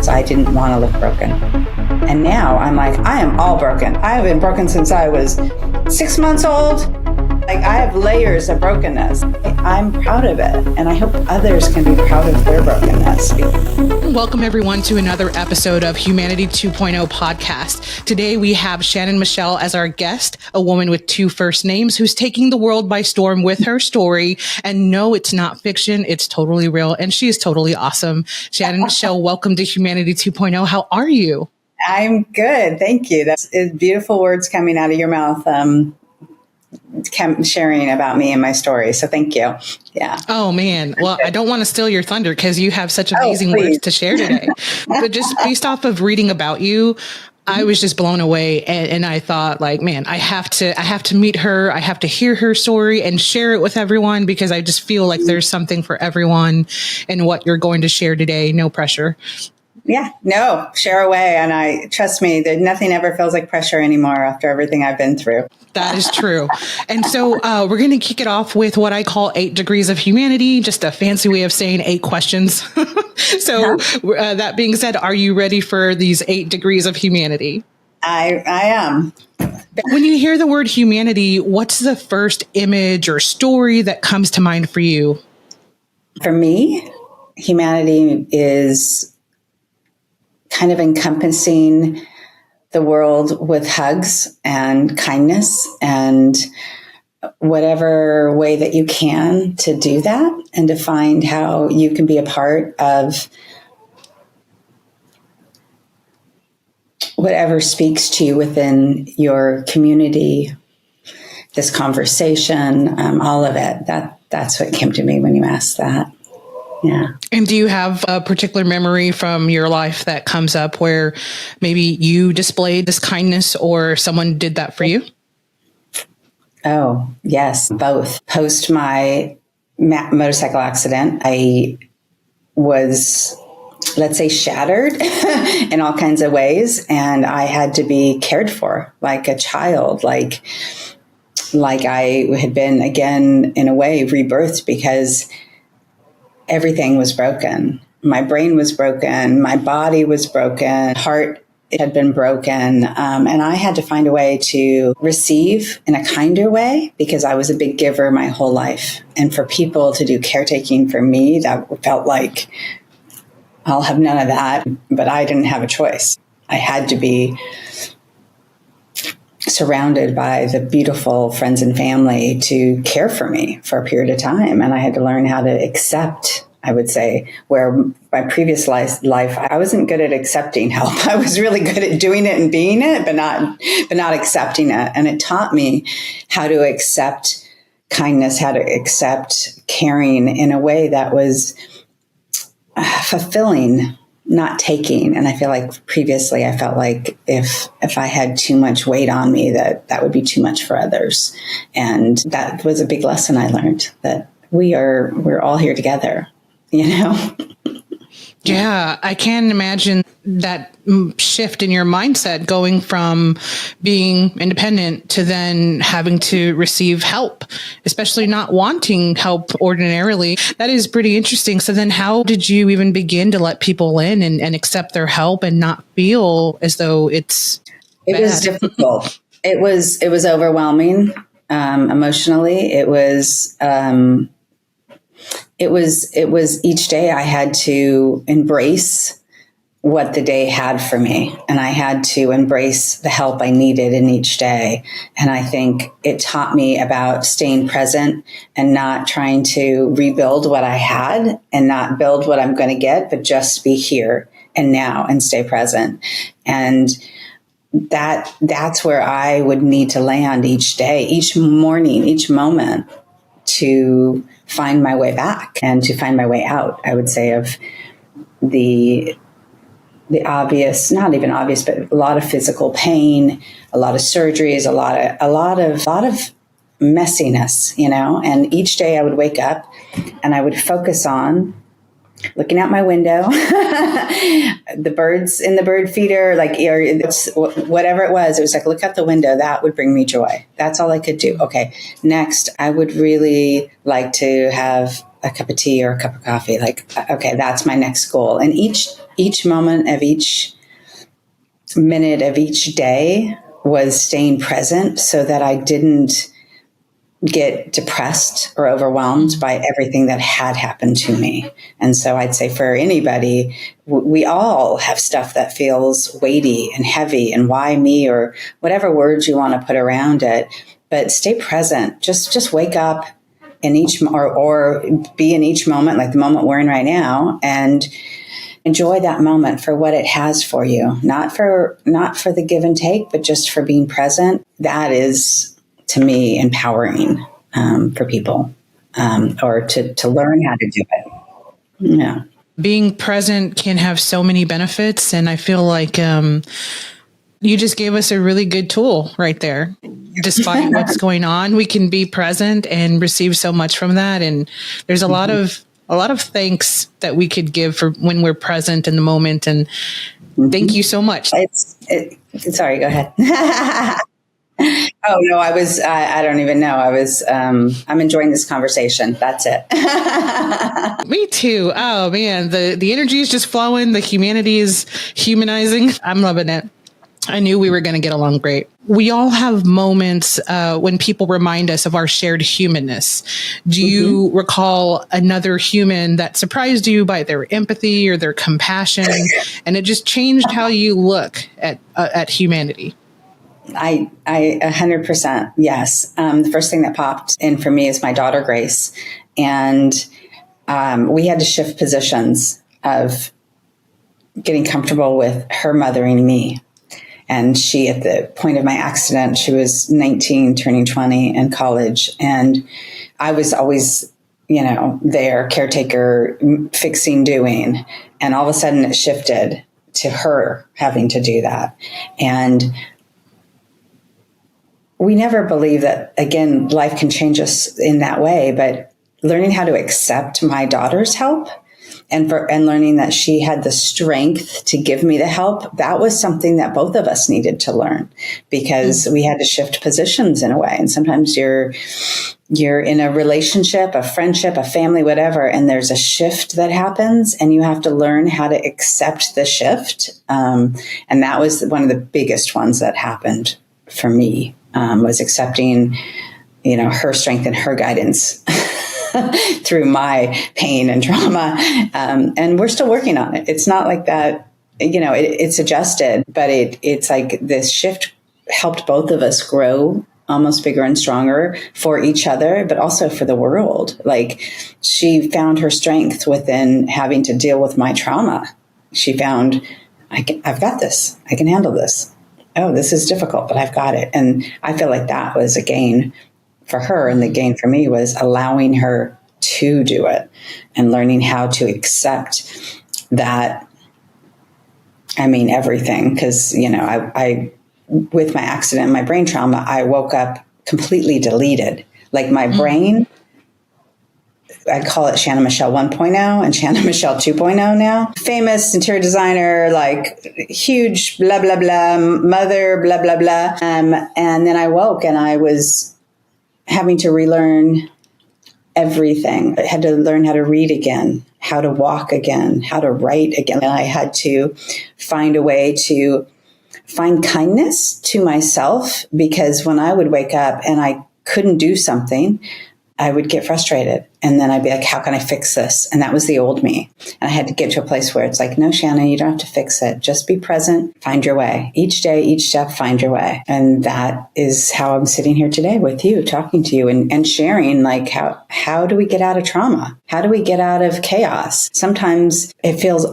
So I didn't want to look broken. And now I'm like, I am all broken. I have been broken since I was 6 months old. Like, I have layers of brokenness. I'm proud of it. And I hope others can be proud of their brokenness. Welcome, everyone, to another episode of Humanity 2.0 podcast. Today, we have Shannon Michelle as our guest, a woman with 2 first names who's taking the world by storm with her story. And no, it's not fiction. It's totally real. And she is totally awesome. Shannon Michelle, welcome to Humanity 2.0. How are you? I'm good. Thank you. That's beautiful words coming out of your mouth. Sharing about me and my story. So thank you. Yeah. Oh, man. Well, I don't want to steal your thunder because you have such amazing words to share today. But just based off of reading about you, I was just blown away. And I thought, like, man, I have to meet her. I have to hear her story and share it with everyone because I just feel like there's something for everyone in what you're going to share today. No pressure. Yeah, no, share away. And trust me, that nothing ever feels like pressure anymore after everything I've been through. That is true. And so we're going to kick it off with what I call 8 degrees of humanity, just a fancy way of saying 8 questions. So that being said, are you ready for these 8 degrees of humanity? I am. When you hear the word humanity, what's the first image or story that comes to mind for you? For me, humanity is kind of encompassing the world with hugs and kindness and whatever way that you can to do that, and to find how you can be a part of whatever speaks to you within your community, this conversation, all of it. That's what came to me when you asked that. Yeah. And do you have a particular memory from your life that comes up where maybe you displayed this kindness or someone did that for you? Oh, yes, both. Post my motorcycle accident, I was, let's say, shattered in all kinds of ways. And I had to be cared for like a child, like I had been, again, in a way, rebirthed, because everything was broken. My brain was broken. My body was broken. Heart had been broken. And I had to find a way to receive in a kinder way, because I was a big giver my whole life. And for people to do caretaking for me, that felt like I'll have none of that. But I didn't have a choice. I had to be surrounded by the beautiful friends and family to care for me for a period of time. And I had to learn how to accept, I would say, where my previous life, I wasn't good at accepting help. I was really good at doing it and being it, but not accepting it. And it taught me how to accept kindness, how to accept caring in a way that was fulfilling, not taking. And I feel like previously I felt like if I had too much weight on me, that would be too much for others. And that was a big lesson I learned, that we're all here together, you know? Yeah, I can imagine that shift in your mindset, going from being independent to then having to receive help, especially not wanting help ordinarily. That is pretty interesting. So then how did you even begin to let people in and accept their help and not feel as though it's bad? It was difficult. It was overwhelming emotionally. It was each day I had to embrace what the day had for me. And I had to embrace the help I needed in each day. And I think it taught me about staying present and not trying to rebuild what I had and not build what I'm going to get, but just be here and now and stay present. And that's where I would need to land each day, each morning, each moment, to find my way back and to find my way out, I would say, of the obvious, not even obvious, but a lot of physical pain, a lot of surgeries, a lot of messiness, you know. And each day I would wake up and I would focus on looking out my window, the birds in the bird feeder, like, or whatever it was like, look out the window. That would bring me joy. That's all I could do. Okay. Next, I would really like to have a cup of tea or a cup of coffee. Like, okay, that's my next goal. And each each moment of each minute of each day was staying present so that I didn't get depressed or overwhelmed by everything that had happened to me. And so I'd say for anybody, we all have stuff that feels weighty and heavy, and why me, or whatever words you want to put around it. But stay present. Just wake up in each or be in each moment, like the moment we're in right now, and enjoy that moment for what it has for you. Not for the give and take, but just for being present. That is, to me, empowering for people, or to learn how to do it. Yeah. Being present can have so many benefits. And I feel like you just gave us a really good tool right there. Despite what's going on, we can be present and receive so much from that. And there's a lot of thanks that we could give for when we're present in the moment. And thank you so much. Sorry, go ahead. Oh, no, I don't even know. I'm enjoying this conversation. That's it. Me too. Oh man, the energy is just flowing. The humanity is humanizing. I'm loving it. I knew we were going to get along great. We all have moments when people remind us of our shared humanness. Do you recall another human that surprised you by their empathy or their compassion, and it just changed how you look at humanity? I 100%. Yes. The first thing that popped in for me is my daughter, Grace. And we had to shift positions of getting comfortable with her mothering me. And she, at the point of my accident, she was 19, turning 20 in college. And I was always, there, caretaker, fixing, doing. And all of a sudden it shifted to her having to do that. And we never believe that, again, life can change us in that way, but learning how to accept my daughter's help and learning that she had the strength to give me the help, that was something that both of us needed to learn, because we had to shift positions in a way. And sometimes you're in a relationship, a friendship, a family, whatever, and there's a shift that happens and you have to learn how to accept the shift. And that was one of the biggest ones that happened for me. Was accepting, her strength and her guidance through my pain and trauma. And we're still working on it. It's not like that, it's adjusted, but it's like this shift helped both of us grow almost bigger and stronger for each other, but also for the world. Like, she found her strength within having to deal with my trauma. She found, I've got this. I can handle this. Oh, this is difficult, but I've got it. And I feel like that was a gain for her. And the gain for me was allowing her to do it and learning how to accept that. I mean, everything. Because, I with my accident, my brain trauma, I woke up completely deleted. Like, my brain, I call it Shannon Michelle 1.0 and Shannon Michelle 2.0 now. Famous interior designer, like huge blah, blah, blah, mother, blah, blah, blah. And then I woke and I was having to relearn everything. I had to learn how to read again, how to walk again, how to write again. And I had to find a way to find kindness to myself, because when I would wake up and I couldn't do something, I would get frustrated. And then I'd be like, how can I fix this? And that was the old me. And I had to get to a place where it's like, no, Shannon, you don't have to fix it. Just be present, find your way. Each day, each step, find your way. And that is how I'm sitting here today with you, talking to you and sharing, like, how do we get out of trauma? How do we get out of chaos? Sometimes it feels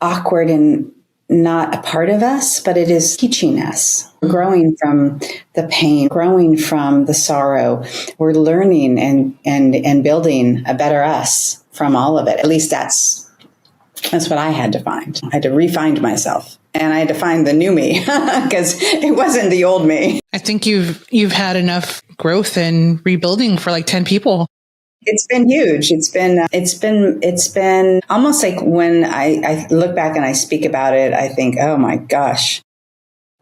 awkward and not a part of us, but it is teaching us. We're growing from the pain, growing from the sorrow. We're learning and building a better us from all of it. At least that's what I had to find. I had to re-find myself, and I had to find the new me, because it wasn't the old me. I think you've had enough growth and rebuilding for like 10 people. It's been huge. It's been almost like when I look back and I speak about it, I think, oh my gosh,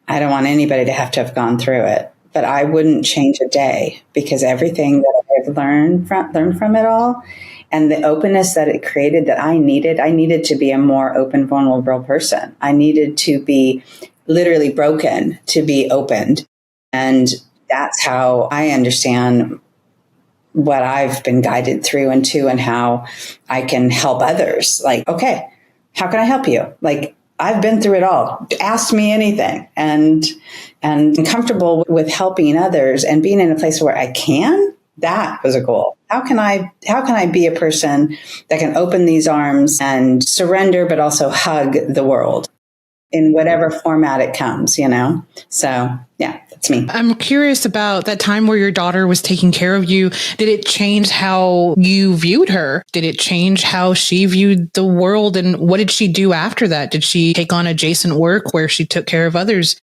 I don't want anybody to have gone through it, but I wouldn't change a day, because everything that I've learned from it all and the openness that it created that I needed to be a more open, vulnerable person. I needed to be literally broken to be opened. And that's how I understand what I've been guided through into and how I can help others. Like, okay, how can I help you? Like, I've been through it all. Ask me anything. And comfortable with helping others and being in a place where I can, that was a goal. How can I be a person that can open these arms and surrender, but also hug the world in whatever format it comes, So yeah, that's me. I'm curious about that time where your daughter was taking care of you. Did it change how you viewed her? Did it change how she viewed the world? And what did she do after that? Did she take on adjacent work where she took care of others?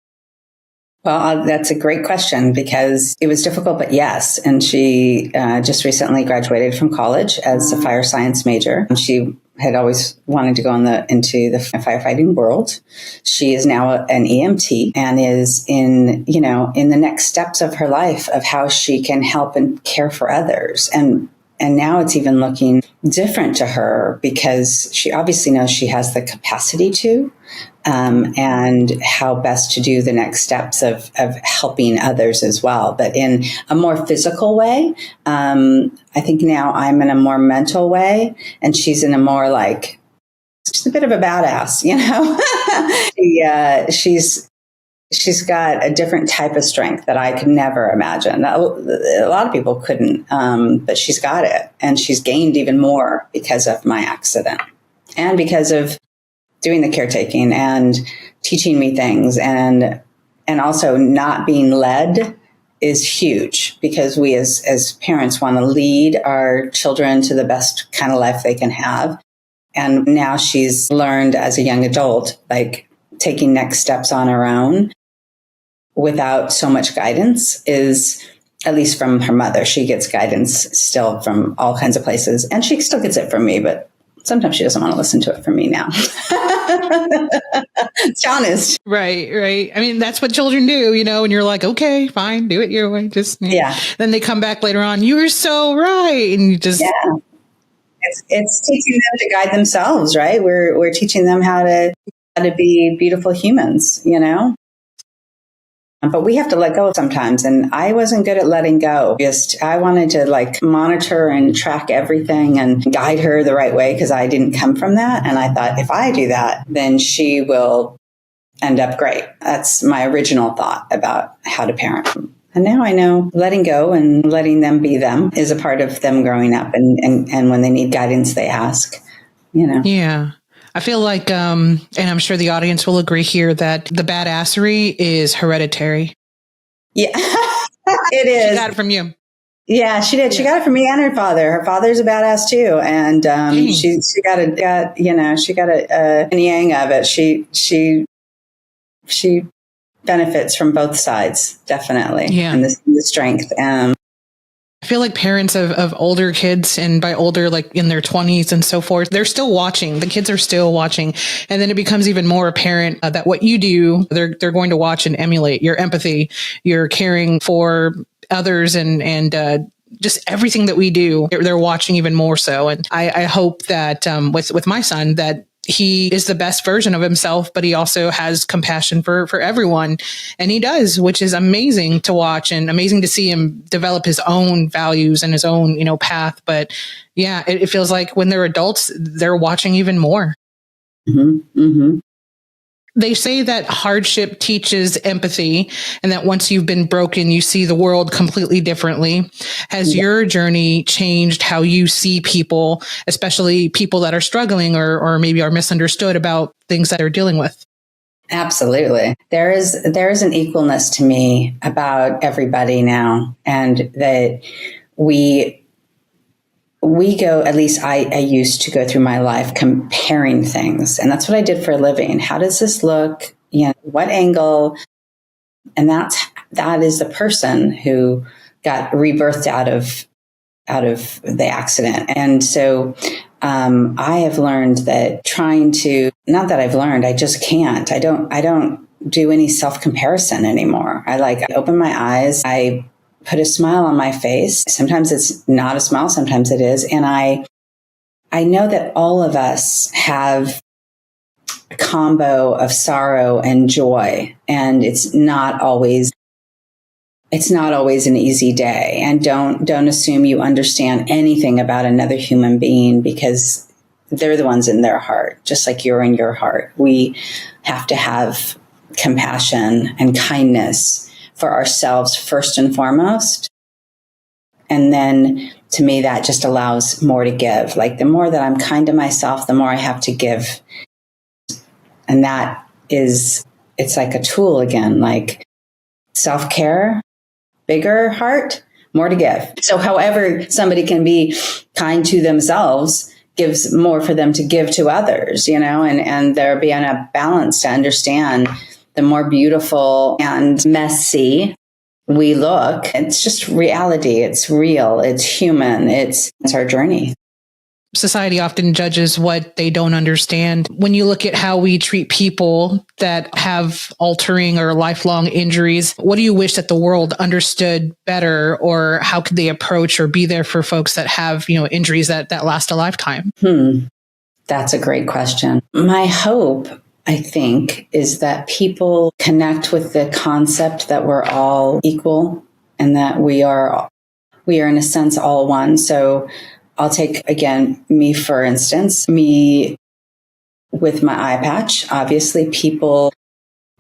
Well, that's a great question because it was difficult, but yes. And she just recently graduated from college as a fire science major. She had always wanted to go into the firefighting world. She is now an EMT and is in the next steps of her life of how she can help and care for others. And now it's even looking different to her because she obviously knows she has the capacity to, and how best to do the next steps of helping others as well, but in a more physical way. I think now I'm in a more mental way, and she's in a more she's a bit of a badass, She's got a different type of strength that I could never imagine. A lot of people couldn't, but she's got it. And she's gained even more because of my accident and because of doing the caretaking and teaching me things. And also not being led is huge because we as parents want to lead our children to the best kind of life they can have. And now she's learned as a young adult, taking next steps on her own without so much guidance is, at least from her mother. She gets guidance still from all kinds of places, and she still gets it from me, but sometimes she doesn't want to listen to it from me now. It's honest. Right. I mean, that's what children do, and you're like, okay, fine, do it your way. Yeah. Then they come back later on, you were so right. And you just, yeah. It's teaching them to guide themselves, right? We're teaching them how to be beautiful humans, But we have to let go sometimes. And I wasn't good at letting go. I wanted to monitor and track everything and guide her the right way because I didn't come from that. And I thought if I do that, then she will end up great. That's my original thought about how to parent. And now I know letting go and letting them be them is a part of them growing up. And when they need guidance, they ask, Yeah. I feel like, and I'm sure the audience will agree here, that the badassery is hereditary. Yeah, it is. She got it from you. Yeah, she did. Yeah. She got it from me and her father. Her father's a badass too, and she got a yin yang of it. She benefits from both sides, definitely. Yeah, and the strength. I feel like parents of older kids, and by older, in their 20s and so forth, they're still watching. The kids are still watching. And then it becomes even more apparent that what you do, they're going to watch and emulate your empathy, your caring for others, and just everything that we do. They're watching even more so. And I hope that with my son, that he is the best version of himself, but he also has compassion for everyone. And he does, which is amazing to watch and amazing to see him develop his own values and his own, path. But yeah, it feels like when they're adults, they're watching even more. Mm-hmm. Mm-hmm. They say that hardship teaches empathy and that once you've been broken, you see the world completely differently. Has your journey changed how you see people, especially people that are struggling or maybe are misunderstood about things that they're dealing with? Absolutely. There is an equalness to me about everybody now, and that we go, at least I used to go through my life comparing things. And that's what I did for a living. How does this look? What angle? And that is the person who got rebirthed out of the accident. And so I have learned that not that I've learned, I just can't. I don't do any self-comparison anymore. I open my eyes, I put a smile on my face. Sometimes it's not a smile, sometimes it is. And I I know that all of us have a combo of sorrow and joy, and it's not always an easy day. And don't assume you understand anything about another human being, because they're the ones in their heart, just like you're in your heart. We have to have compassion and kindness for ourselves first and foremost. And then to me, that just allows more to give. Like the more that I'm kind to myself, the more I have to give. And that is, it's like a tool again, like self-care, bigger heart, more to give. So however somebody can be kind to themselves gives more for them to give to others, and there being a balance to understand the more beautiful and messy we look. It's just reality. It's real. It's human. It's our journey. Society often judges what they don't understand. When you look at how we treat people that have altering or lifelong injuries, what do you wish that the world understood better, or how could they approach or be there for folks that have, injuries that last a lifetime? That's a great question. My hope, I think, is that people connect with the concept that we're all equal and that we are in a sense all one. So I'll take, again, me, for instance, me with my eye patch. Obviously,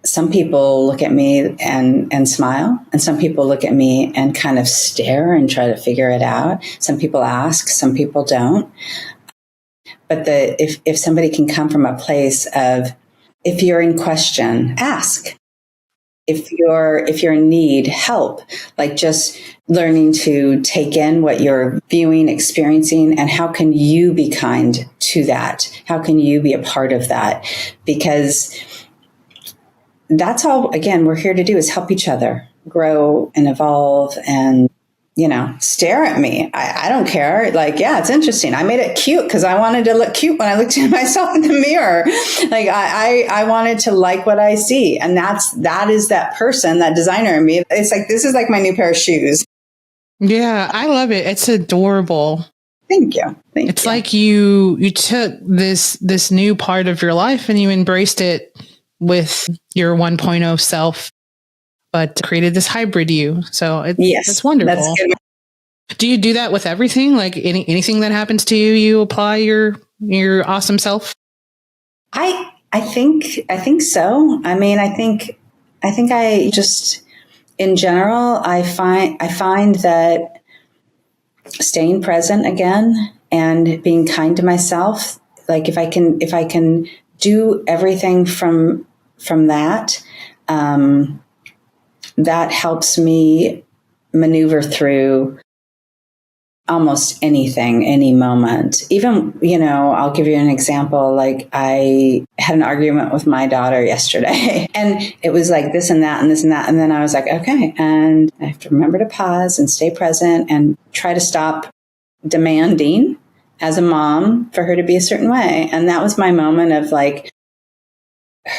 some people look at me and smile, and some people look at me and kind of stare and try to figure it out. Some people ask, some people don't. But if somebody can come from a place of, if you're in question, ask. If you're in need, help. Like just learning to take in what you're viewing, experiencing, and how can you be kind to that? How can you be a part of that? Because that's all, again, we're here to do is help each other grow and evolve and, stare at me. I don't care. Like, yeah, it's interesting. I made it cute because I wanted to look cute when I looked at myself in the mirror. Like I wanted to like what I see. And that is that person, that designer in me. It's like, this is like my new pair of shoes. Yeah, I love it. It's adorable. Thank you. It's like you took this new part of your life and you embraced it with your 1.0 self, but created this hybrid you. So it's wonderful. That's good. Do you do that with everything? Like anything that happens to you, you apply your awesome self? I think so. I mean, I think I just, in general, I find that staying present again and being kind to myself, like if I can do everything from that, that helps me maneuver through almost anything, any moment. Even, I'll give you an example. Like I had an argument with my daughter yesterday and it was like this and that and this and that. And then I was like, okay. And I have to remember to pause and stay present and try to stop demanding as a mom for her to be a certain way. And that was my moment of like,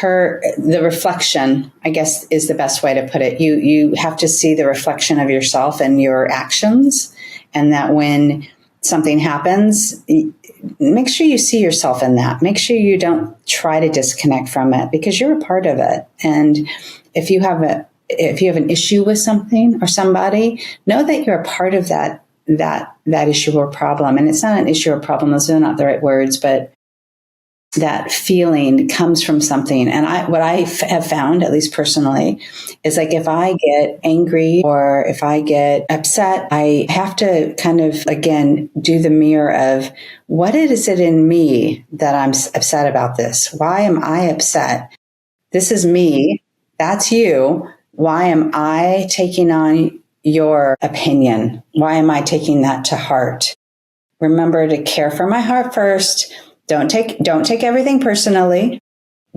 the reflection, I guess, is the best way to put it. You have to see the reflection of yourself and your actions, and that when something happens, make sure you see yourself in that. Make sure you don't try to disconnect from it, because you're a part of it. And if you have an issue with something or somebody, know that you're a part of that issue or problem. And it's not an issue or problem; those are not the right words, but that feeling comes from something. And what I have found, at least personally, is like if I get angry or if I get upset, I have to kind of, again, do the mirror of what is it in me that I'm upset about this? Why am I upset? This is me. That's you. Why am I taking on your opinion? Why am I taking that to heart? Remember to care for my heart first. Don't take everything personally.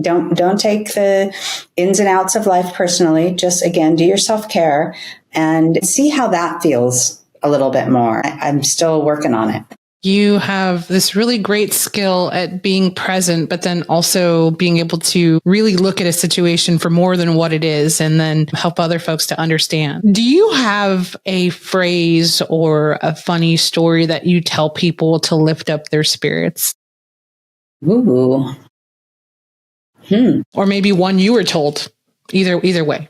Don't take the ins and outs of life personally. Just, again, do your self-care and see how that feels a little bit more. I'm still working on it. You have this really great skill at being present, but then also being able to really look at a situation for more than what it is and then help other folks to understand. Do you have a phrase or a funny story that you tell people to lift up their spirits? Ooh. Or maybe one you were told. Either way.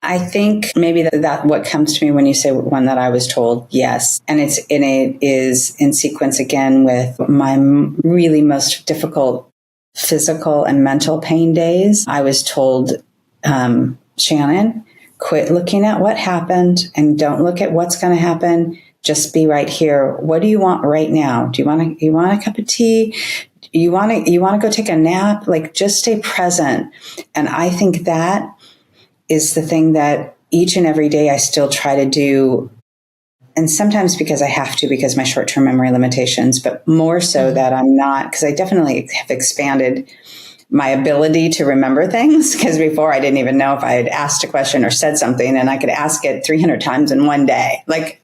I think maybe that what comes to me when you say one that I was told, yes. And it is in sequence again with my really most difficult physical and mental pain days. I was told, Shannon, quit looking at what happened and don't look at what's going to happen. Just be right here. What do you want right now? Do you want a cup of tea? You want to go take a nap? Like, just stay present. And I think that is the thing that each and every day I still try to do. And sometimes because I have to, because my short-term memory limitations, but more so that I'm not, because I definitely have expanded my ability to remember things. Because before I didn't even know if I had asked a question or said something, and I could ask it 300 times in one day. Like,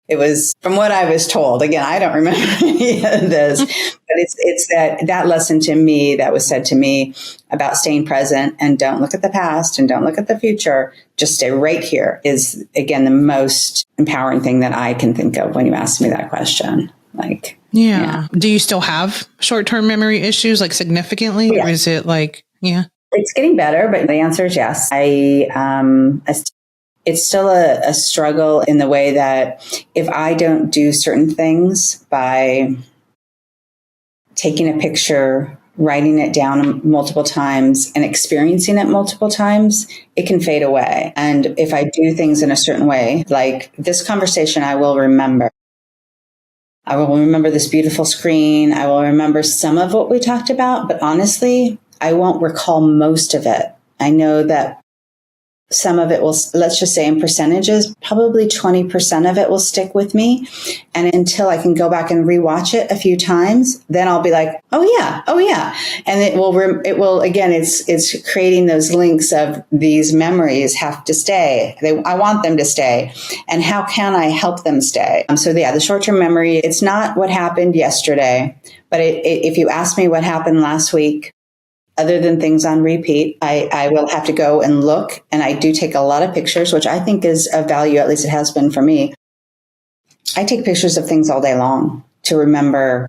it was from what I was told. Again, I don't remember any of this, but it's that lesson to me that was said to me about staying present and don't look at the past and don't look at the future. Just stay right here is, again, the most empowering thing that I can think of when you ask me that question. Like, yeah. Do you still have short-term memory issues, like significantly? Yeah. Or is it like, yeah? It's getting better, but the answer is yes. It's still a struggle in the way that if I don't do certain things by taking a picture, writing it down multiple times and experiencing it multiple times, it can fade away. And if I do things in a certain way, like this conversation, I will remember. I will remember this beautiful screen. I will remember some of what we talked about, but honestly, I won't recall most of it. I know that some of it will, let's just say in percentages, probably 20% of it will stick with me. And until I can go back and rewatch it a few times, then I'll be like, oh yeah. And it will, again, it's creating those links of these memories have to stay. I want them to stay. And how can I help them stay? So yeah, the short-term memory, it's not what happened yesterday, but if you ask me what happened last week, other than things on repeat, I will have to go and look. And I do take a lot of pictures, which I think is of value, at least it has been for me. I take pictures of things all day long to remember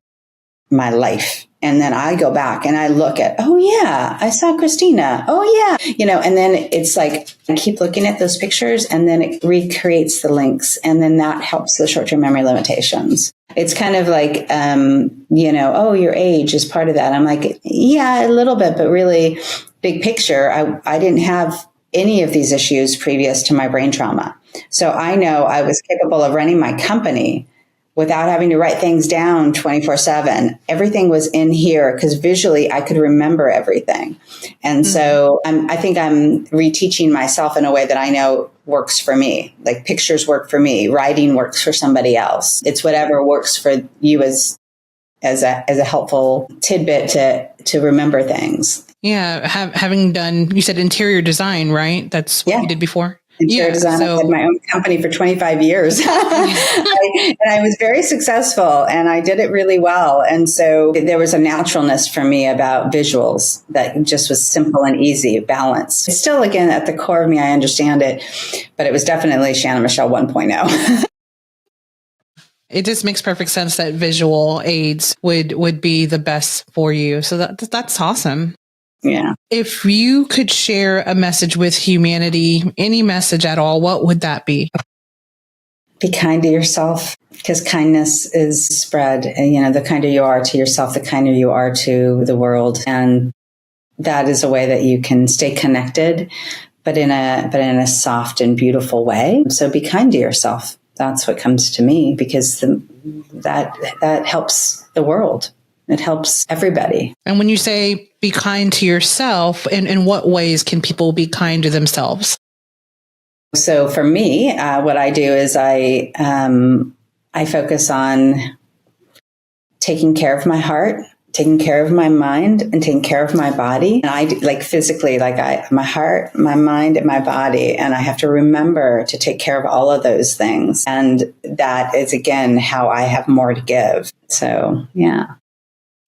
my life. And then I go back and I look at, oh yeah, I saw Christina. Oh yeah. And then it's like, I keep looking at those pictures and then it recreates the links. And then that helps the short-term memory limitations. It's kind of like, oh, your age is part of that. I'm like, yeah, a little bit, but really big picture. I didn't have any of these issues previous to my brain trauma. So I know I was capable of running my company without having to write things down 24/7. Everything was in here because visually I could remember everything. And so I think I'm reteaching myself in a way that I know works for me. Like pictures work for me. Writing works for somebody else. It's whatever works for you as a helpful tidbit to remember things. Yeah. Having done, you said interior design, right? That's what you did before? Interior design. I had my own company for 25 years. And I was very successful and I did it really well. And so there was a naturalness for me about visuals that just was simple and easy, balanced. It's still, again, at the core of me, I understand it, but it was definitely Shannon Michelle 1.0. It just makes perfect sense that visual aids would be the best for you. So that's awesome. Yeah. If you could share a message with humanity, any message at all, what would that be? Be kind to yourself, because kindness is spread. And, the kinder you are to yourself, the kinder you are to the world. And that is a way that you can stay connected, but in a soft and beautiful way. So be kind to yourself. That's what comes to me, because that helps the world. It helps everybody. And when you say be kind to yourself, in what ways can people be kind to themselves? So for me, what I do is I focus on taking care of my heart, taking care of my mind and taking care of my body. And I like physically, my heart, my mind, and my body. And I have to remember to take care of all of those things. And that is, again, how I have more to give. So, yeah.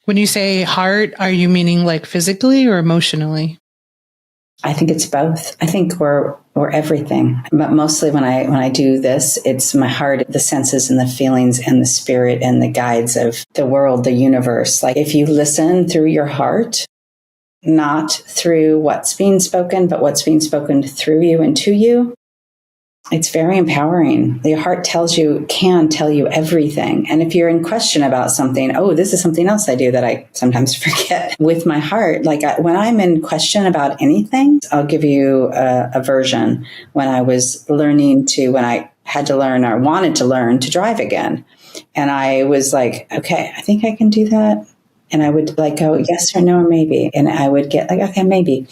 When you say heart, are you meaning like physically or emotionally? I think it's both. I think we're everything, but mostly when I do this, it's my heart, the senses and the feelings and the spirit and the guides of the world, the universe. Like if you listen through your heart, not through what's being spoken, but what's being spoken through you and to you, it's very empowering. Your heart can tell you everything. And if you're in question about something, oh, this is something else I do that I sometimes forget with my heart. When I'm in question about anything, I'll give you a version when I was when I had to learn or wanted to learn to drive again. And I was like, okay, I think I can do that. And I would go yes or no or maybe. And I would get okay, maybe.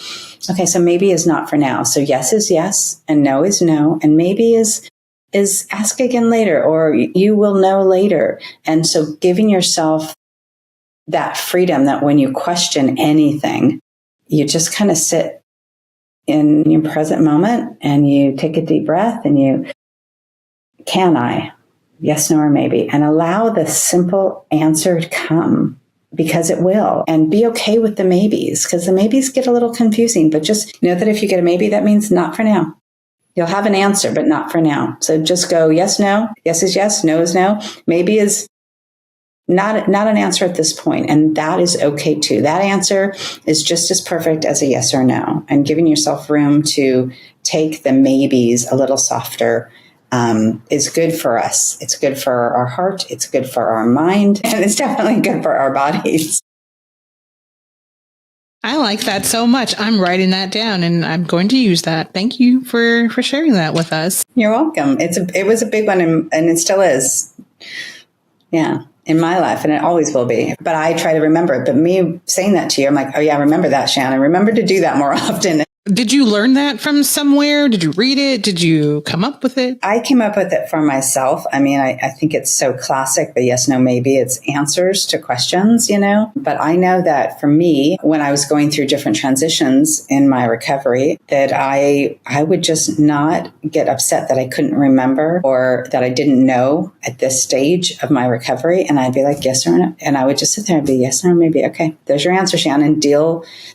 Okay, so maybe is not for now. So yes is yes and no is no. And maybe is ask again later, or you will know later. And so giving yourself that freedom that when you question anything, you just kind of sit in your present moment and you take a deep breath and can I? Yes, no, or maybe. And allow the simple answer to come. Because it will. And be okay with the maybes, because the maybes get a little confusing. But just know that if you get a maybe, that means not for now. You'll have an answer, but not for now. So just go yes, no. Yes is yes, no is no. Maybe is not an answer at this point. And that is okay too. That answer is just as perfect as a yes or no. And giving yourself room to take the maybes a little softer is good for us. It's good for our heart. It's good for our mind. And it's definitely good for our bodies. I like that so much. I'm writing that down and I'm going to use that. Thank you for sharing that with us. You're welcome. It was a big one and it still is. Yeah. In my life, and it always will be. But I try to remember it. But me saying that to you, I'm like, oh yeah, remember that, Shannon. Remember to do that more often. Did you learn that from somewhere? Did you read it? Did you come up with it? I came up with it for myself. I mean, I think it's so classic, the yes, no, maybe. It's answers to questions, But I know that for me, when I was going through different transitions in my recovery, that I would just not get upset that I couldn't remember or that I didn't know at this stage of my recovery. And I'd be like, yes or no. And I would just sit there and be yes or maybe. Okay, there's your answer, Shannon.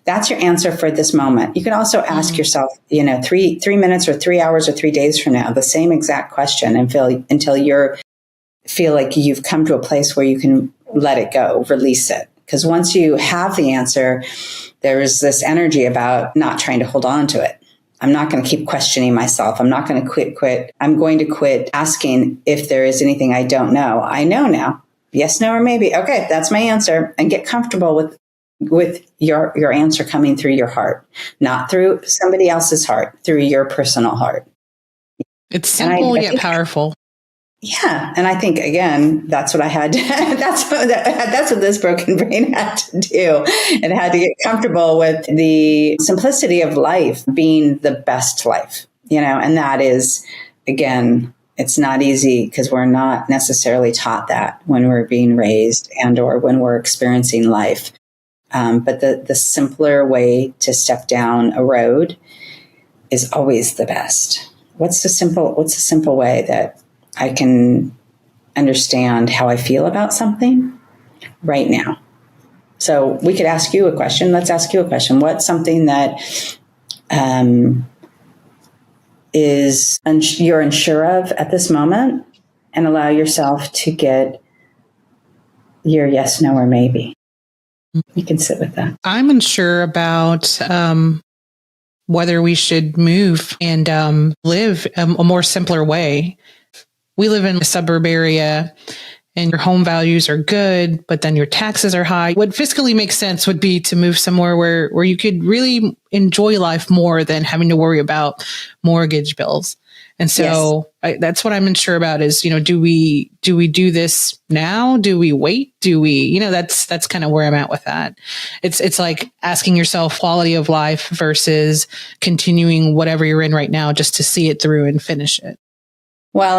That's your answer for this moment. You can also ask yourself, 3 minutes or 3 hours or 3 days from now, the same exact question until you feel like you've come to a place where you can let it go, release it. Because once you have the answer, there is this energy about not trying to hold on to it. I'm not going to keep questioning myself. I'm not going to quit. I'm going to quit asking if there is anything I don't know. I know now. Yes, no, or maybe. Okay, that's my answer. And get comfortable with your answer coming through your heart, not through somebody else's heart, through your personal heart. It's simple yet powerful. Yeah. And I think, again, that's what I had to, that's what this broken brain had to do. It had to get comfortable with the simplicity of life being the best life, and that is, again, it's not easy because we're not necessarily taught that when we're being raised and or when we're experiencing life. But the simpler way to step down a road is always the best. What's the simple way that I can understand how I feel about something right now? So we could ask you a question. Let's ask you a question. What's something that you're unsure of at this moment, and allow yourself to get your yes, no, or maybe. You can sit with that. I'm unsure about whether we should move and live a more simpler way. We live in a suburb area and your home values are good, but then your taxes are high. What fiscally makes sense would be to move somewhere where you could really enjoy life more than having to worry about mortgage bills. And so yes. That's what I'm unsure about is, do we do this now? Do we wait? Do we, that's kind of where I'm at with that. It's like asking yourself quality of life versus continuing whatever you're in right now just to see it through and finish it. Well,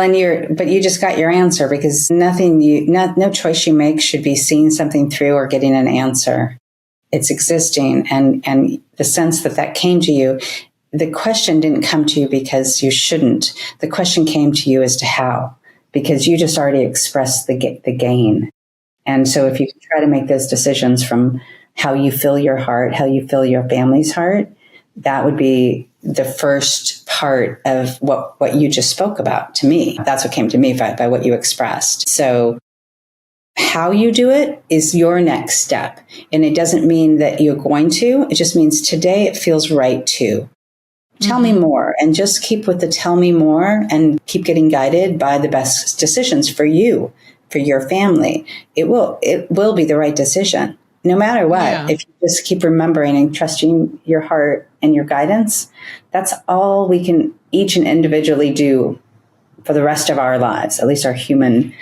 but you just got your answer, because no choice you make should be seeing something through or getting an answer. It's existing. And the sense that came to you, the question didn't come to you because you shouldn't. The question came to you as to how, because you just already expressed the gain. And so if you try to make those decisions from how you fill your heart, how you fill your family's heart, that would be the first part of what you just spoke about to me. That's what came to me by what you expressed. So how you do it is your next step. And it doesn't mean that you're going to. It just means today it feels right to. Tell me more, and just keep with the tell me more, and keep getting guided by the best decisions for you, for your family. It will be the right decision no matter what. Yeah. If you just keep remembering and trusting your heart and your guidance, that's all we can each and individually do for the rest of our lives, at least our human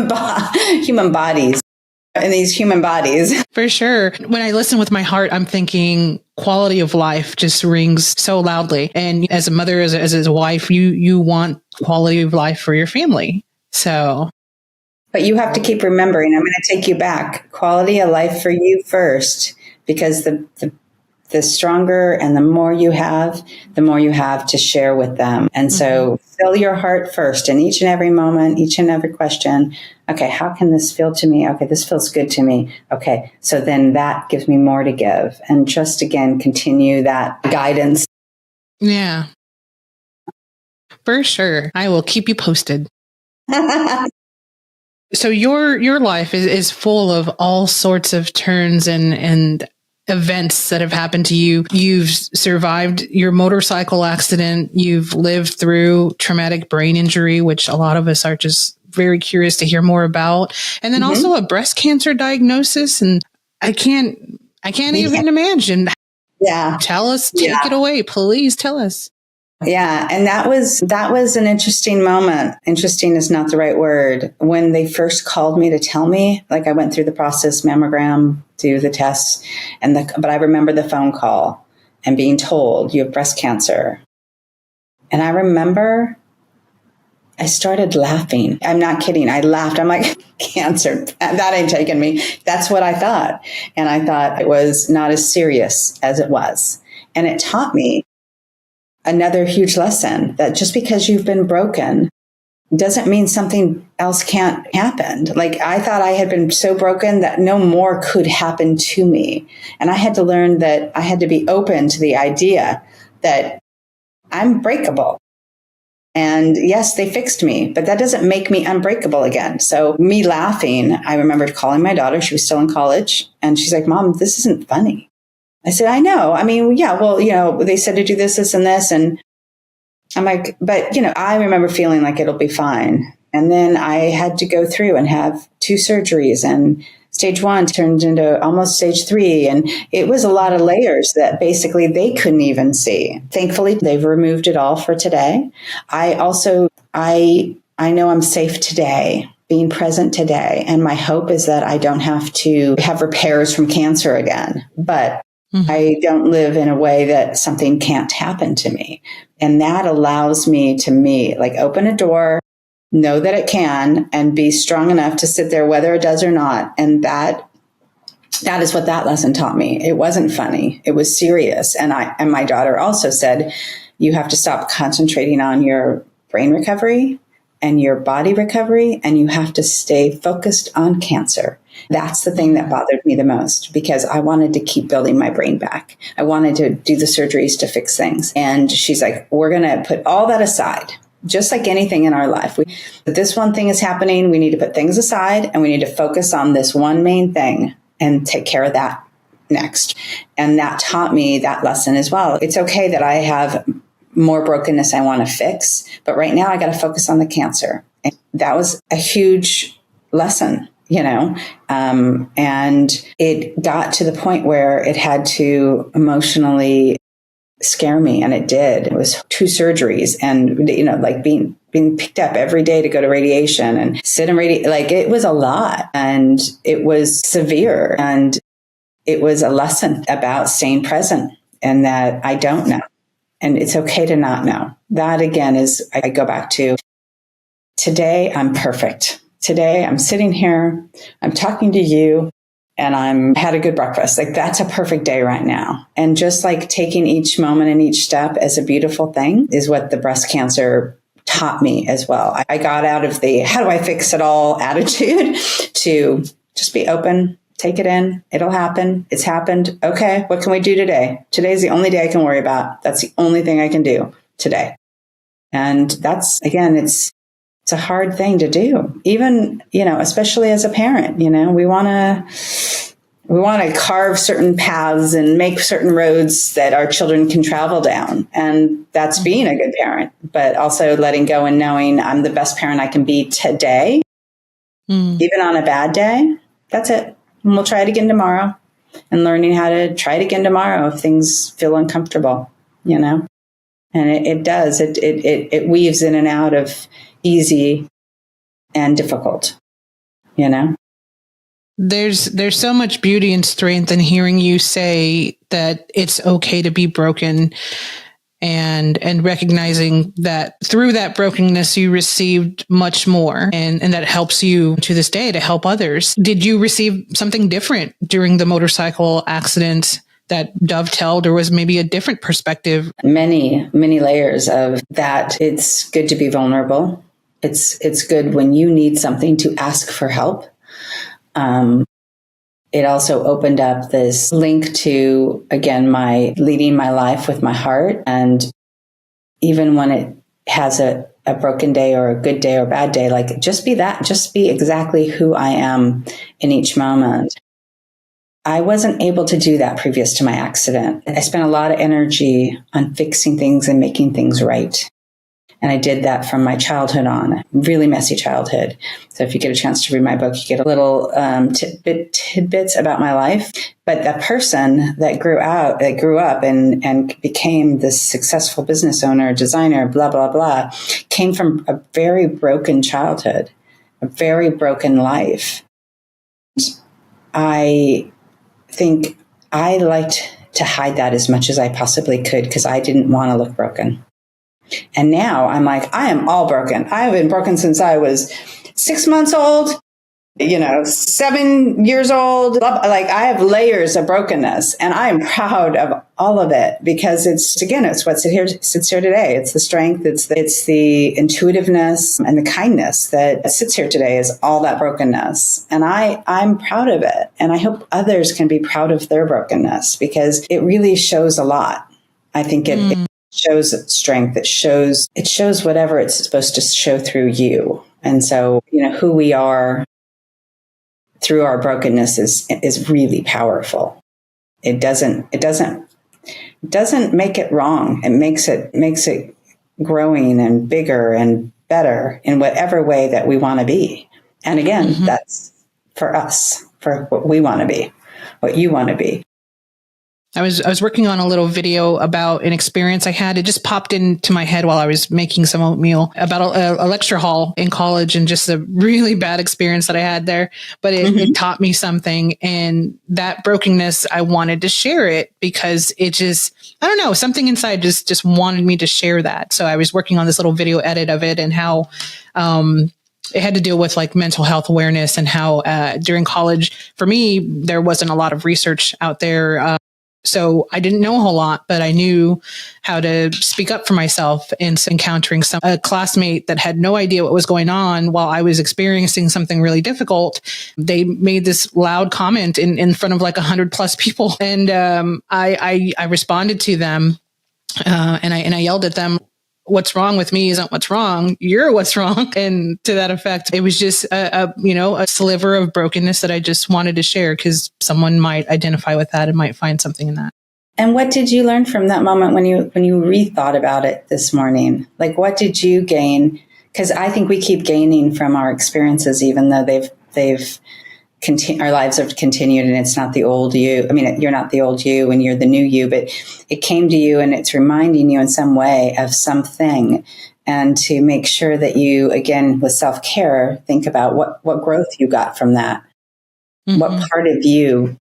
bodies. In these human bodies. For sure. When I listen with my heart, I'm thinking quality of life just rings so loudly. And as a mother, as a wife, you want quality of life for your family. So. But you have to keep remembering, I'm going to take you back. Quality of life for you first, because the stronger and the more you have to share with them. And so fill your heart first in each and every moment, each and every question. Okay, how can this feel to me? Okay, this feels good to me. Okay, so then that gives me more to give. And just again, continue that guidance. Yeah, for sure. I will keep you posted. So your life is full of all sorts of turns and events that have happened to you. You've survived your motorcycle accident. You've lived through traumatic brain injury, which a lot of us are just very curious to hear more about. And then also a breast cancer diagnosis. And I can't even imagine. Yeah. Tell us, take it away. Please tell us. Yeah. And that was an interesting moment. Interesting is not the right word. When they first called me to tell me, like I went through the process, mammogram, do the tests, but I remember the phone call and being told you have breast cancer. And I remember I started laughing. I'm not kidding. I laughed. I'm like, cancer, that ain't taking me. That's what I thought. And I thought it was not as serious as it was. And it taught me another huge lesson, that just because you've been broken doesn't mean something else can't happen. Like I thought I had been so broken that no more could happen to me. And I had to learn that I had to be open to the idea that I'm breakable. And yes, they fixed me, but that doesn't make me unbreakable again. So me laughing, I remembered calling my daughter. She was still in college. And she's like, Mom, this isn't funny. I said, I know. I mean, yeah, well, they said to do this, and this. And I'm like, but, I remember feeling like it'll be fine. And then I had to go through and have 2 surgeries, and stage 1 turned into almost stage 3. And it was a lot of layers that basically they couldn't even see. Thankfully, they've removed it all for today. I know I'm safe today, being present today. And my hope is that I don't have to have repairs from cancer again. But I don't live in a way that something can't happen to me. And that allows me to like open a door, know that it can, and be strong enough to sit there whether it does or not. And that is what that lesson taught me. It wasn't funny. It was serious. And my daughter also said, you have to stop concentrating on your brain recovery and your body recovery, and you have to stay focused on cancer. That's the thing that bothered me the most, because I wanted to keep building my brain back. I wanted to do the surgeries to fix things. And she's like, we're going to put all that aside, just like anything in our life. This one thing is happening. We need to put things aside, and we need to focus on this one main thing and take care of that next. And that taught me that lesson as well. It's okay that I have more brokenness I want to fix, but right now I got to focus on the cancer. And that was a huge lesson, and it got to the point where it had to emotionally scare me. And it did. It was 2 surgeries, and, like being picked up every day to go to radiation and sit in like it was a lot, and it was severe, and it was a lesson about staying present, and that I don't know. And it's okay to not know. That again I go back to today I'm perfect. Today I'm sitting here, I'm talking to you, and I'm had a good breakfast. Like that's a perfect day right now. And just like taking each moment and each step as a beautiful thing is what the breast cancer taught me as well. I got out of the how do I fix it all attitude to just be open, take it in. It'll happen. It's happened. Okay. What can we do today? Today's the only day I can worry about. That's the only thing I can do today. And that's, again, it's a hard thing to do. Even, especially as a parent, we want to carve certain paths and make certain roads that our children can travel down. And that's being a good parent, but also letting go and knowing I'm the best parent I can be today, even on a bad day. That's it. And we'll try it again tomorrow, and learning how to try it again tomorrow if things feel uncomfortable, And it does. It weaves in and out of easy and difficult, There's so much beauty and strength in hearing you say that it's okay to be broken, and recognizing that through that brokenness you received much more, and that helps you to this day to help others. Did you receive something different during the motorcycle accident that dovetailed, or was maybe a different perspective? Many, many layers of that. It's good to be vulnerable. It's good when you need something to ask for help. It also opened up this link to, again, my leading my life with my heart. And even when it has a broken day or a good day or bad day, like just be exactly who I am in each moment. I wasn't able to do that previous to my accident. I spent a lot of energy on fixing things and making things right. And I did that from my childhood on, really messy childhood. So if you get a chance to read my book, you get a little tidbits about my life. But that person that grew up and became this successful business owner, designer, blah, blah, blah, came from a very broken childhood, a very broken life. I think I liked to hide that as much as I possibly could because I didn't want to look broken. And now I'm like, I am all broken. I have been broken since I was 6 months old, 7 years old. Like I have layers of brokenness, and I am proud of all of it because it's what sits here today. It's the strength, it's the intuitiveness and the kindness that sits here today is all that brokenness. And I'm proud of it. And I hope others can be proud of their brokenness because it really shows a lot. I think it shows strength. It shows whatever it's supposed to show through you. And so, who we are through our brokenness is really powerful. It doesn't make it wrong. It makes it growing and bigger and better in whatever way that we want to be. And again, that's for us, for what we want to be, what you want to be. I was working on a little video about an experience I had. It just popped into my head while I was making some oatmeal about a lecture hall in college and just a really bad experience that I had there. But it taught me something, and that brokenness, I wanted to share it because it just, I don't know, something inside just wanted me to share that. So I was working on this little video edit of it and how, it had to deal with like mental health awareness and how, during college, for me, there wasn't a lot of research out there. So I didn't know a whole lot, but I knew how to speak up for myself. And encountering a classmate that had no idea what was going on while I was experiencing something really difficult, they made this loud comment in front of like 100+ people. And I responded to them and I yelled at them, "What's wrong with me isn't what's wrong. You're what's wrong." And to that effect, it was just a sliver of brokenness that I just wanted to share because someone might identify with that and might find something in that. And what did you learn from that moment when you rethought about it this morning? Like, what did you gain? Because I think we keep gaining from our experiences, even though our lives have continued, and it's not the old you. I mean, you're not the old you and you're the new you, but it came to you and it's reminding you in some way of something. And to make sure that you, again, with self-care, think about what growth you got from that. What part of you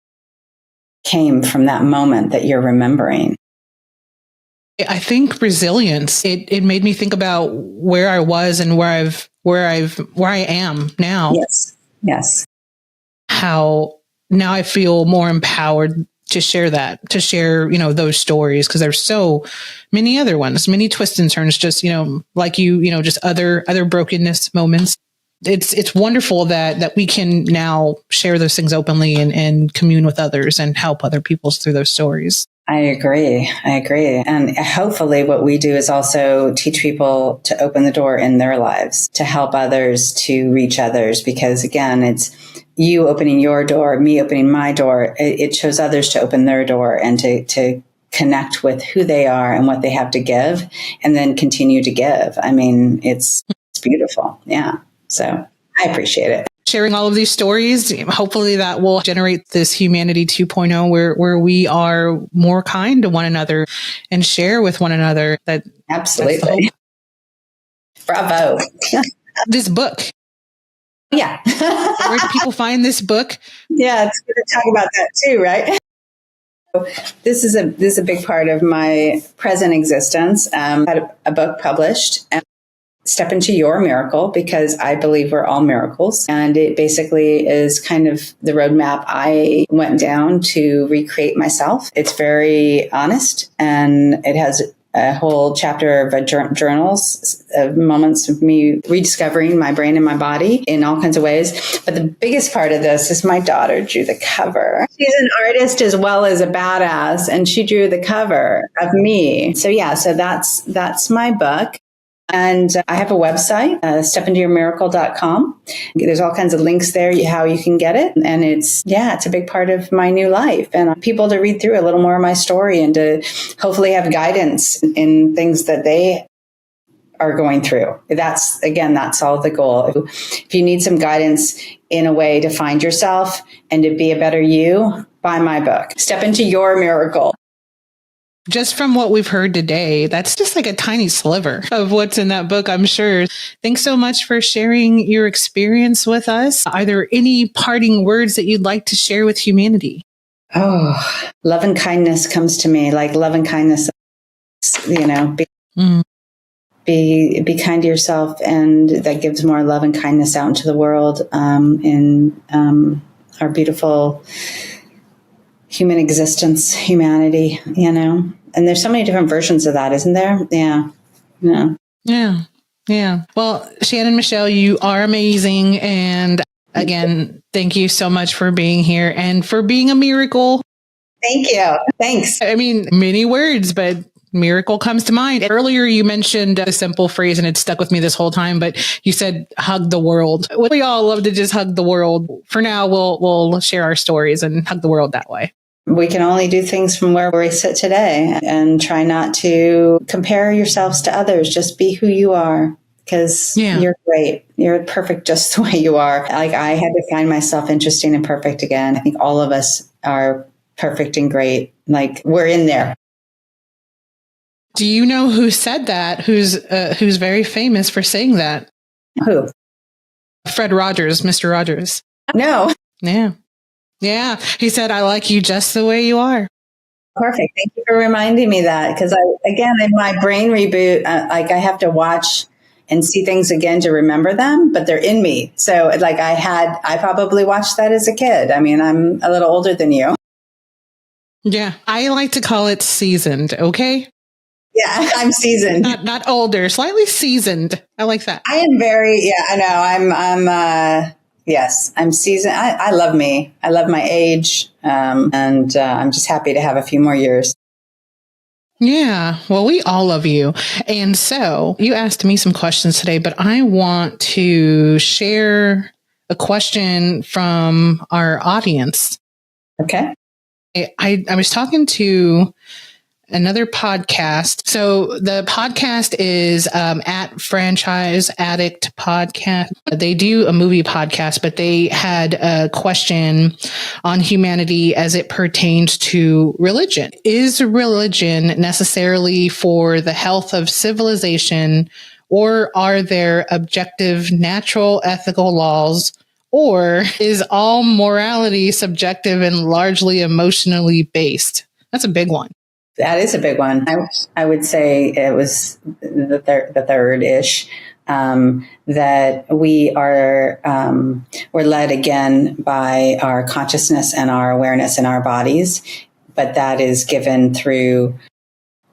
came from that moment that you're remembering. I think resilience, it made me think about where I was and where I am now. Yes. Yes. How now I feel more empowered to share those stories, because there's so many other ones, many twists and turns, just, like just other brokenness moments. It's wonderful that we can now share those things openly and commune with others and help other people through those stories. I agree. And hopefully what we do is also teach people to open the door in their lives, to help others, to reach others, because again, it's you opening your door, me opening my door. It shows others to open their door and to connect with who they are and what they have to give, and then continue to give. I mean, it's beautiful. Yeah. So I appreciate it. Sharing all of these stories, hopefully that will generate this Humanity 2.0 where we are more kind to one another and share with one another. Absolutely. Bravo. This book. Yeah. Where do people find this book? Yeah, it's good to talk about that too, right? This is a big part of my present existence. I had a book published, Step Into Your Miracle, because I believe we're all miracles. And it basically is kind of the roadmap I went down to recreate myself. It's very honest, and it has a whole chapter of journals of moments of me rediscovering my brain and my body in all kinds of ways. But the biggest part of this is my daughter drew the cover. She's an artist as well as a badass, and she drew the cover of me. So that's my book. And I have a website, stepintoyourmiracle.com. There's all kinds of links there, how you can get it. And it's a big part of my new life. And people to read through a little more of my story and to hopefully have guidance in things that they are going through. That's all the goal. If you need some guidance in a way to find yourself and to be a better you, buy my book, Step Into Your Miracle. Just from what we've heard today, that's just like a tiny sliver of what's in that book, I'm sure. Thanks so much for sharing your experience with us. Are there any parting words that you'd like to share with humanity? Oh, love and kindness comes to me, like love and kindness, be kind to yourself, and that gives more love and kindness out into the world, in our beautiful human existence, humanity, and there's so many different versions of that, isn't there? Yeah. Well, Shannon Michelle, you are amazing. And again, thank you so much for being here and for being a miracle. Thank you. Thanks. I mean, many words, but miracle comes to mind. Earlier, you mentioned a simple phrase, and it stuck with me this whole time, but you said, hug the world. We all love to just hug the world. For now, we'll share our stories and hug the world that way. We can only do things from where we sit today, and try not to compare yourselves to others. Just be who you are, because you're great. You're perfect just the way you are. Like, I had to find myself interesting and perfect again. I think all of us are perfect and great. Like, we're in there. Do you know who said that? Who's very famous for saying that? Who? Fred Rogers, Mr. Rogers. No. Yeah. He said, I like you just the way you are. Perfect. Thank you for reminding me that. Because in my brain reboot, I have to watch and see things again to remember them, but they're in me. So I probably watched that as a kid. I mean, I'm a little older than you. Yeah. I like to call it seasoned. Okay. Yeah, I'm seasoned. Not older, slightly seasoned. I like that. I am I know. Yes, I'm seasoned. I love me. I love my age. And I'm just happy to have a few more years. Yeah, well, we all love you. And so you asked me some questions today, but I want to share a question from our audience. Okay. I was talking to another podcast. So the podcast is at Franchise Addict Podcast. They do a movie podcast, but they had a question on humanity as it pertains to religion. Is religion necessarily for the health of civilization, or are there objective, natural, ethical laws? Or is all morality subjective and largely emotionally based? That's a big one. That is a big one. I would say it was the third ish. That we're led again by our consciousness and our awareness in our bodies, but that is given through,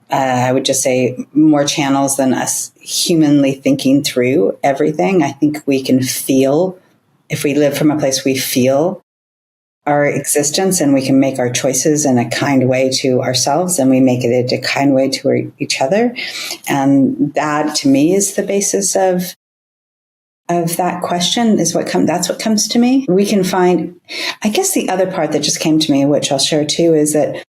I would just say, more channels than us humanly thinking through everything. I think we can feel, if we live from a place we feel our existence, and we can make our choices in a kind way to ourselves, and we make it a kind way to each other. And that, to me, is the basis of that question, is that's what comes to me. We can find, I guess the other part that just came to me, which I'll share too, is that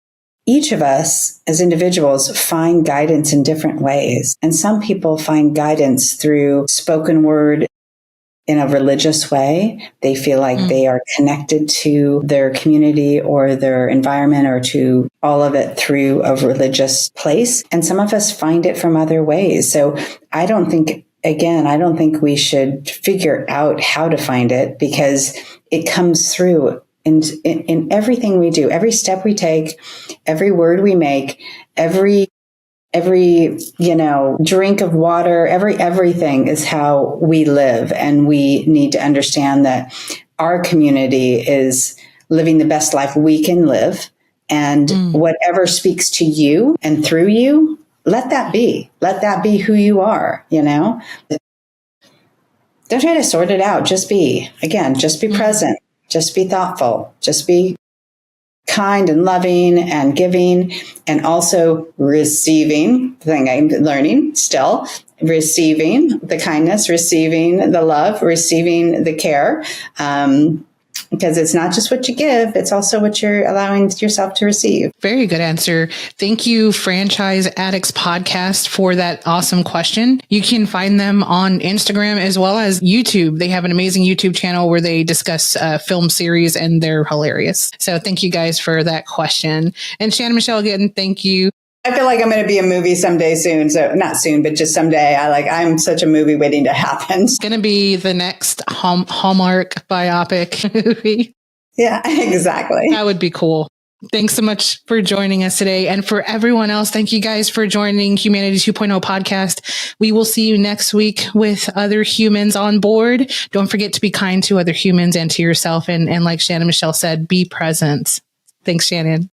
each of us as individuals find guidance in different ways. And some people find guidance through spoken word in a religious way. They feel like they are connected to their community or their environment, or to all of it through a religious place. And some of us find it from other ways. So I don't think we should figure out how to find it, because it comes through in everything we do, every step we take, every word we make, every drink of water, everything is how we live. And we need to understand that our community is living the best life we can live. And whatever speaks to you and through you, let that be who you are. Don't try to sort it out. Just be present, just be thoughtful, just be kind and loving and giving, and also receiving, the thing I'm learning still, receiving the kindness, receiving the love, receiving the care. Because it's not just what you give, it's also what you're allowing yourself to receive. Very good answer. Thank you, Franchise Addicts Podcast, for that awesome question. You can find them on Instagram as well as YouTube. They have an amazing YouTube channel where they discuss film series, and they're hilarious. So thank you guys for that question. And Shannon Michelle, again, thank you. I feel like I'm going to be a movie someday soon. So not soon, but just someday. I'm such a movie waiting to happen. It's going to be the next Hallmark biopic movie. Yeah, exactly. That would be cool. Thanks so much for joining us today. And for everyone else, thank you guys for joining Humanity 2.0 podcast. We will see you next week with other humans on board. Don't forget to be kind to other humans and to yourself. And like Shannon Michelle said, be present. Thanks, Shannon.